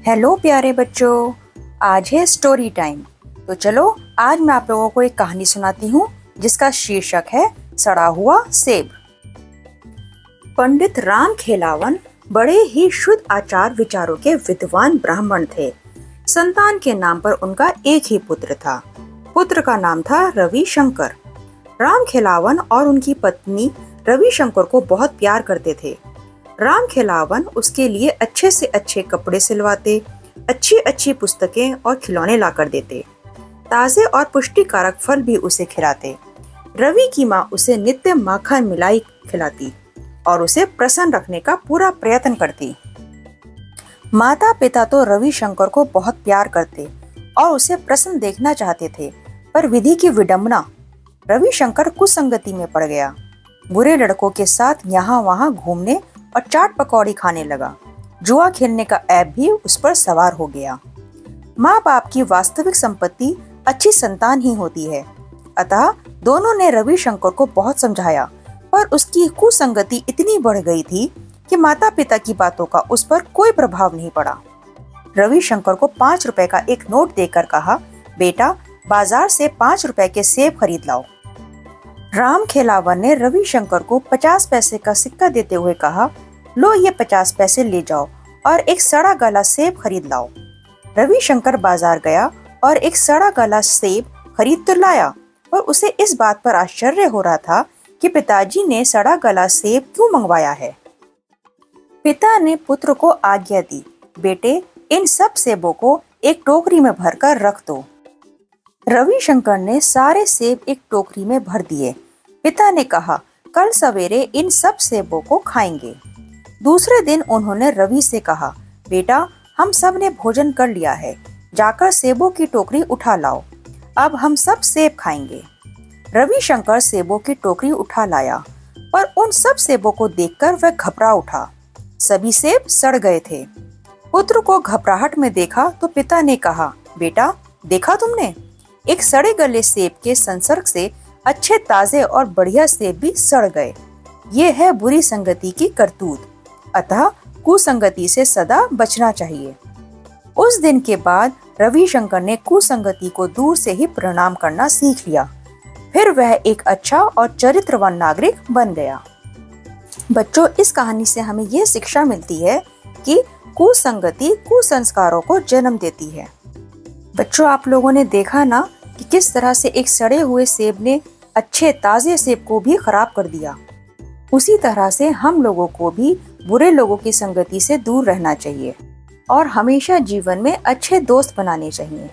Hello प्यारे बच्चों, आज है स्टोरी टाइम। तो चलो आज मैं आप लोगों को एक कहानी सुनाती हूँ जिसका शीर्षक है सड़ा हुआ सेब। पंडित राम खेलावन बड़े ही शुद्ध आचार विचारों के विद्वान ब्राह्मण थे। संतान के नाम पर उनका एक ही पुत्र था। पुत्र का नाम था रविशंकर। राम खेलावन और उनकी पत्नी रविशंकर को बहुत प्यार करते थे। राम खेलावन उसके लिए अच्छे से अच्छे कपड़े सिलवाते, अच्छी अच्छी पुस्तकें और खिलौने लाकर देते, ताजे और पुष्टिकारक फल भी उसे खिलाते। रवि की माँ उसे नित्य माखन मिलाई खिलाती और उसे प्रसन्न रखने का पूरा प्रयत्न करती। माता पिता तो रविशंकर को बहुत प्यार करते और उसे प्रसन्न देखना चाहते थे, पर विधि की विडंबना, रविशंकर कुसंगति में पड़ गया। बुरे लड़कों के साथ यहाँ वहाँ घूमने और चाट पकौड़ी खाने लगा। जुआ खेलने का ऐब भी उस पर सवार हो गया। माँ बाप की वास्तविक संपत्ति अच्छी संतान ही होती है। अतः दोनों ने रविशंकर को बहुत समझाया, पर उसकी कुसंगति इतनी बढ़ गई थी कि माता पिता की बातों का उस पर कोई प्रभाव नहीं पड़ा। रविशंकर को 5 रुपए का एक नोट देकर कहा, बेटा बाजार से 5 रुपए के सेब खरीद लाओ। राम खेलावन ने रविशंकर को 50 पैसे का सिक्का देते हुए कहा, लो ये 50 पैसे ले जाओ और एक सड़ा गला सेब खरीद लाओ। रविशंकर बाजार गया और एक सड़ा गला सेब खरीद तो लाया, पर उसे इस बात पर आश्चर्य हो रहा था कि पिताजी ने सड़ा गला सेब क्यों मंगवाया है। पिता ने पुत्र को आज्ञा दी, बेटे इन सब सेबों को एक टोकरी में भरकर रख दो। रविशंकर ने सारे सेब एक टोकरी में भर दिए। पिता ने कहा, कल सवेरे इन सब सेबों को खाएंगे। दूसरे दिन उन्होंने रवि से कहा, बेटा हम सब ने भोजन कर लिया है, जाकर सेबों की टोकरी उठा लाओ, अब हम सब सेब खाएंगे। रविशंकर सेबों की टोकरी उठा लाया, पर उन सब सेबों को देखकर वह घबरा उठा। सभी सेब सड़ गए थे। पुत्र को घबराहट में देखा तो पिता ने कहा, बेटा देखा तुमने, एक सड़े गले सेब के संसर्ग से अच्छे ताजे और बढ़िया सेब भी सड़ गए। ये है बुरी संगति की करतूत, अतः कुसंगति से सदा बचना चाहिए। उस दिन के बाद रविशंकर ने कुसंगति को दूर से ही प्रणाम करना सीख लिया। फिर वह एक अच्छा और चरित्रवान नागरिक बन गया। बच्चों, इस कहानी से हमें यह शिक्षा मिलती है कि कुसंगति कुसंस्कारों को जन्म देती है। बच्चों, आप लोगों ने देखा ना कि किस तरह से एक सड़े हुए सेब ने अच्छे ताजे सेब को भी खराब कर दिया। उसी तरह से हम लोगों को भी बुरे लोगों की संगति से दूर रहना चाहिए और हमेशा जीवन में अच्छे दोस्त बनाने चाहिए।